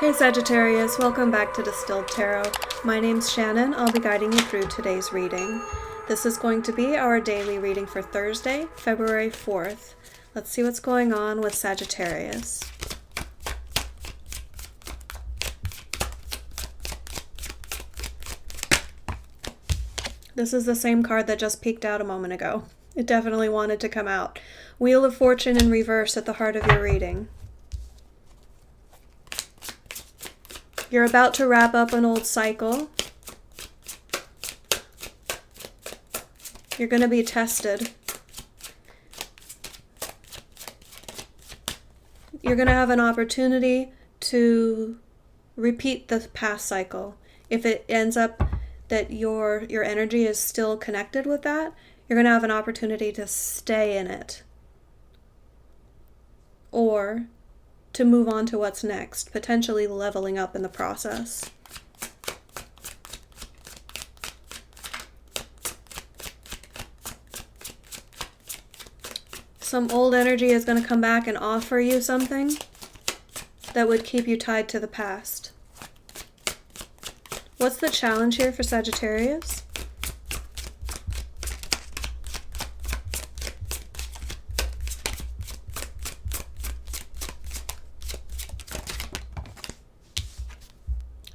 Hey Sagittarius, welcome back to Distilled Tarot. My name's Shannon. I'll be guiding you through today's reading. This is going to be our daily reading for Thursday, February 4th. Let's see what's going on with Sagittarius. This is the same card that just peeked out a moment ago. It definitely wanted to come out. Wheel of Fortune in reverse at the heart of your reading. You're about to wrap up an old cycle. You're going to be tested. You're going to have an opportunity to repeat the past cycle. If it ends up that your energy is still connected with that, you're going to have an opportunity to stay in it. Or to move on to what's next, potentially leveling up in the process. Some old energy is going to come back and offer you something that would keep you tied to the past. What's the challenge here for Sagittarius?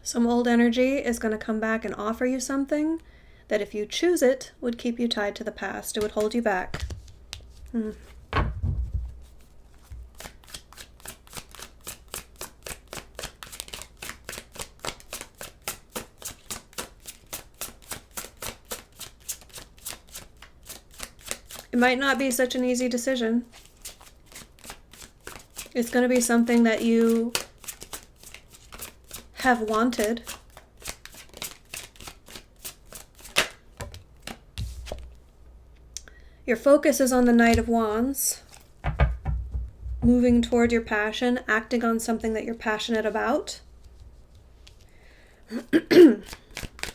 Some old energy is going to come back and offer you something that if you choose it would keep you tied to the past. It would hold you back. It might not be such an easy decision. It's going to be something that you have wanted. Your focus is on the Knight of Wands, moving toward your passion, acting on something that you're passionate about.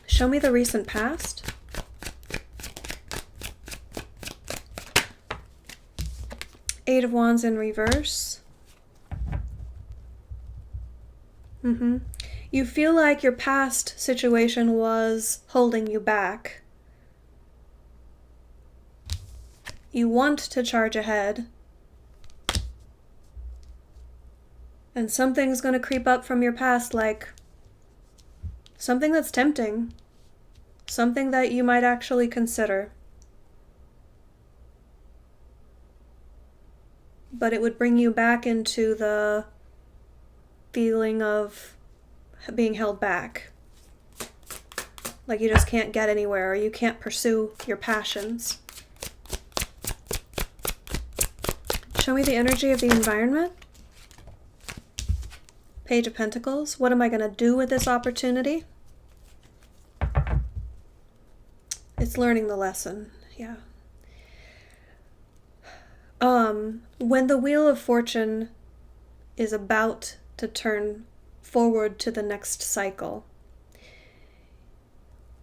Show me the recent past. Eight of Wands in reverse. You feel like your past situation was holding you back. You want to charge ahead. And something's going to creep up from your past, like something that's tempting. Something that you might actually consider. But it would bring you back into the feeling of being held back. Like you just can't get anywhere, or you can't pursue your passions. Show me the energy of the environment. Page of Pentacles. What am I going to do with this opportunity? It's learning the lesson. Yeah. When the Wheel of Fortune is about to turn forward to the next cycle,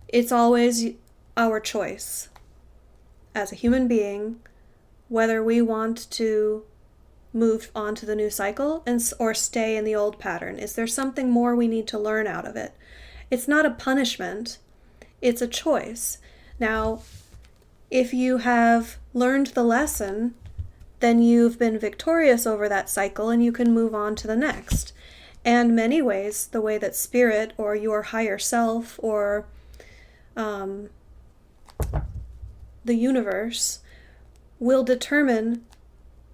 it's always our choice as a human being whether we want to move on to the new cycle or stay in the old pattern. Is there something more we need to learn out of it? It's not a punishment, it's a choice. Now, if you have learned the lesson, then you've been victorious over that cycle and you can move on to the next. And many ways, the way that spirit or your higher self or the universe will determine,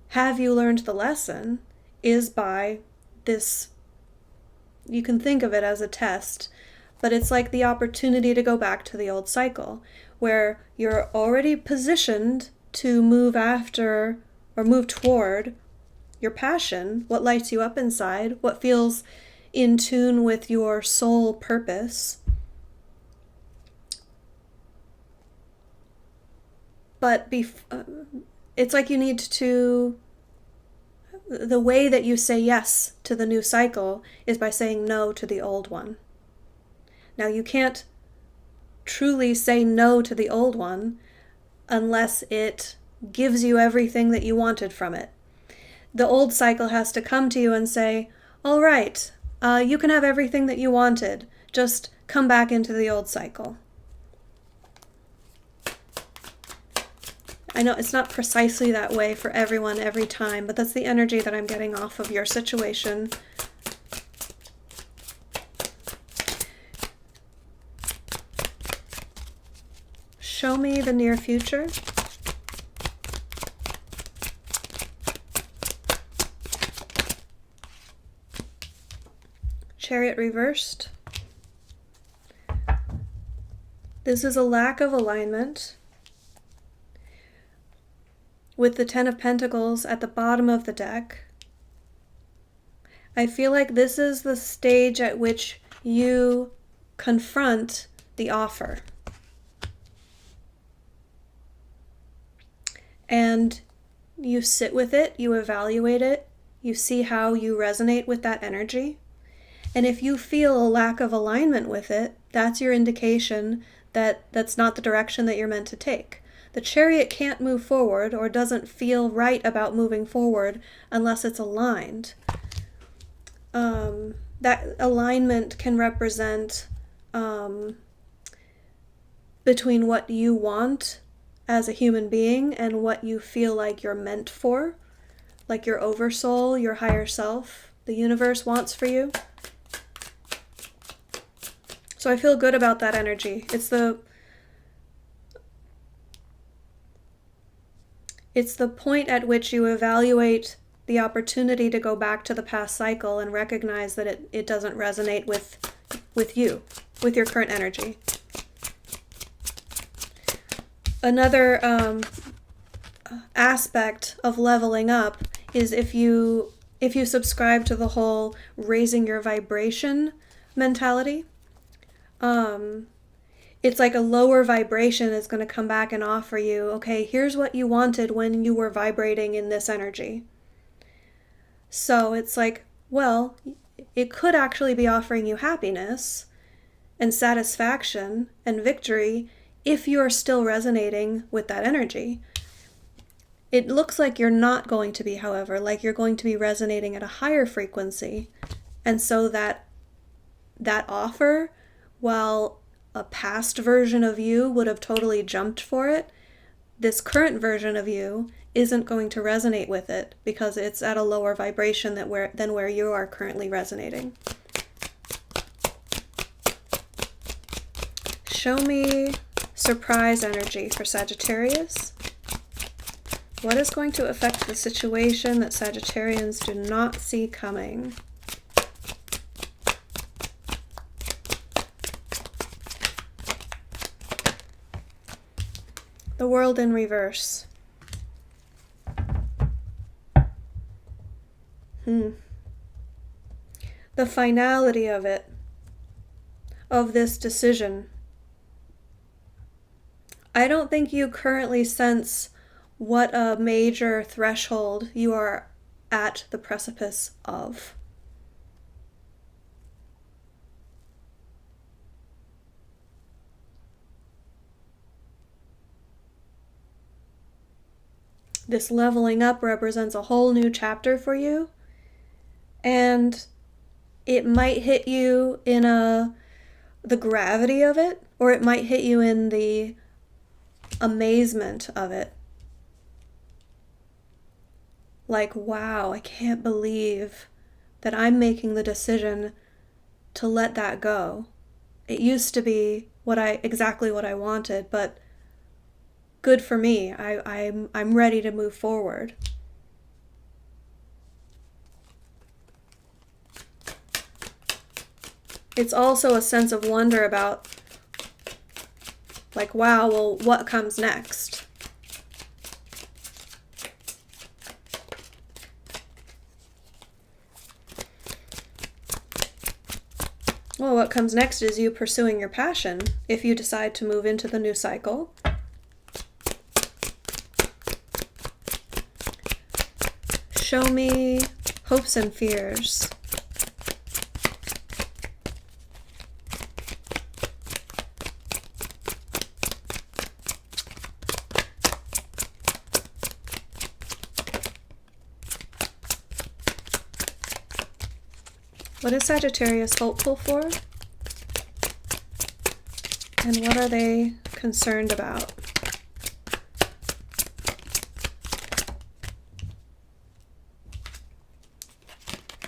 have you learned the lesson, is by this. You can think of it as a test, but it's like the opportunity to go back to the old cycle where you're already positioned to move after or move toward your passion, what lights you up inside, what feels in tune with your soul purpose. But it's like you need to, the way that you say yes to the new cycle is by saying no to the old one. Now you can't truly say no to the old one unless it gives you everything that you wanted from it. The old cycle has to come to you and say, all right, you can have everything that you wanted. Just come back into the old cycle. I know it's not precisely that way for everyone every time, but that's the energy that I'm getting off of your situation. Show me the near future. Chariot reversed. This is a lack of alignment. With the Ten of Pentacles at the bottom of the deck, I feel like this is the stage at which you confront the offer. And you sit with it, you evaluate it, you see how you resonate with that energy. And if you feel a lack of alignment with it, that's your indication that that's not the direction that you're meant to take. The Chariot can't move forward or doesn't feel right about moving forward unless it's aligned. That alignment can represent between what you want as a human being and what you feel like you're meant for, like your oversoul, your higher self, the universe wants for you. So I feel good about that energy. It's the point at which you evaluate the opportunity to go back to the past cycle and recognize that it doesn't resonate with you, with your current energy. Another aspect of leveling up is if you subscribe to the whole raising your vibration mentality. It's like a lower vibration is going to come back and offer you, okay, here's what you wanted when you were vibrating in this energy. So it's like, well, it could actually be offering you happiness and satisfaction and victory if you're still resonating with that energy. It looks like you're not going to be, however, like you're going to be resonating at a higher frequency. And so that offer, while a past version of you would have totally jumped for it, this current version of you isn't going to resonate with it because it's at a lower vibration than where you are currently resonating. Show me surprise energy for Sagittarius. What is going to affect the situation that Sagittarians do not see coming? The World in reverse. The finality of it, of this decision. I don't think you currently sense what a major threshold you are at the precipice of. This leveling up represents a whole new chapter for you, and it might hit you in the gravity of it, or it might hit you in the amazement of it. Like, wow, I can't believe that I'm making the decision to let that go. It used to be exactly what I wanted, but good for me. I'm ready to move forward. It's also a sense of wonder about, like, wow, well, what comes next? Well, what comes next is you pursuing your passion if you decide to move into the new cycle. Show me hopes and fears. What is Sagittarius hopeful for? And what are they concerned about?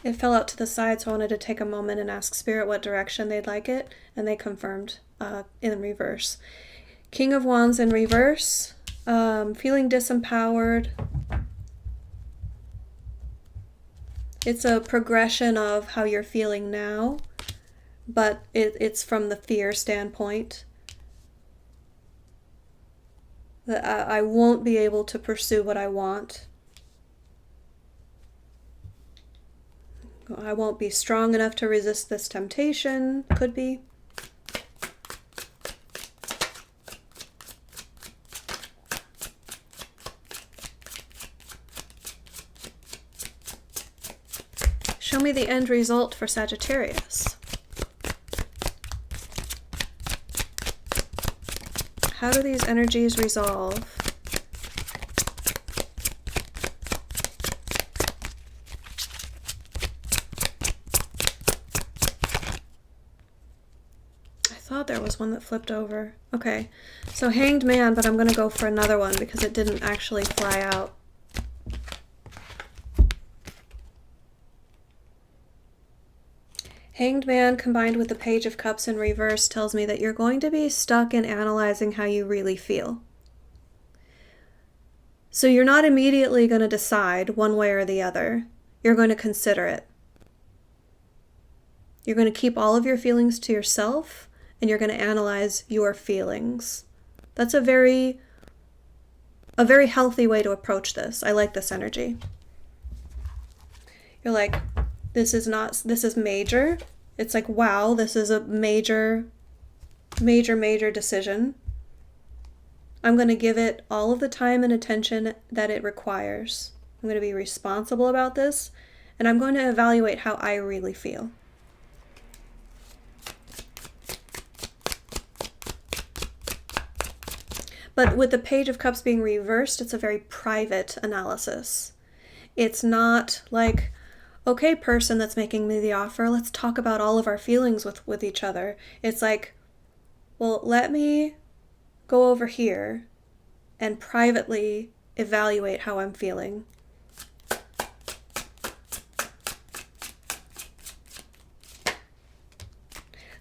It fell out to the side, so I wanted to take a moment and ask Spirit what direction they'd like it, and they confirmed in reverse. King of Wands in reverse, feeling disempowered. It's a progression of how you're feeling now, but it's from the fear standpoint. That I won't be able to pursue what I want. I won't be strong enough to resist this temptation. Could be. Show me the end result for Sagittarius. How do these energies resolve? I thought there was one that flipped over. Okay, so Hanged Man, but I'm going to go for another one because it didn't actually fly out. Hanged Man combined with the Page of Cups in reverse tells me that you're going to be stuck in analyzing how you really feel. So you're not immediately going to decide one way or the other. You're going to consider it. You're going to keep all of your feelings to yourself, and you're going to analyze your feelings. That's a very healthy way to approach this. I like this energy. You're like, this is major. It's like, wow, this is a major decision. I'm going to give it all of the time and attention that it requires. I'm going to be responsible about this, and I'm going to evaluate how I really feel. But with the Page of Cups being reversed, it's a very private analysis. It's not like, okay, person that's making me the offer, let's talk about all of our feelings with each other. It's like, well, let me go over here and privately evaluate how I'm feeling.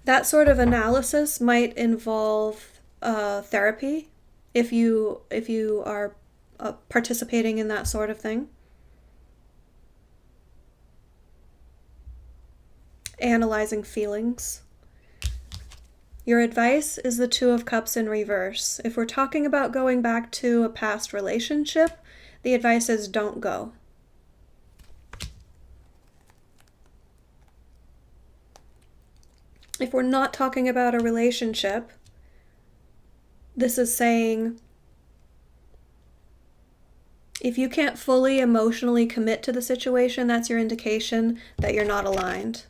That sort of analysis might involve therapy if you are participating in that sort of thing. Analyzing feelings. Your advice is the Two of Cups in reverse. If we're talking about going back to a past relationship, the advice is don't go. If we're not talking about a relationship, this is saying if you can't fully emotionally commit to the situation, that's your indication that you're not aligned.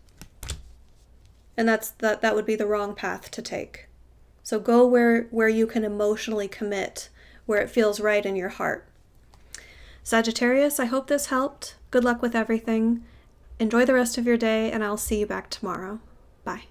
And that would be the wrong path to take. So go where you can emotionally commit, where it feels right in your heart. Sagittarius, I hope this helped. Good luck with everything. Enjoy the rest of your day, and I'll see you back tomorrow. Bye.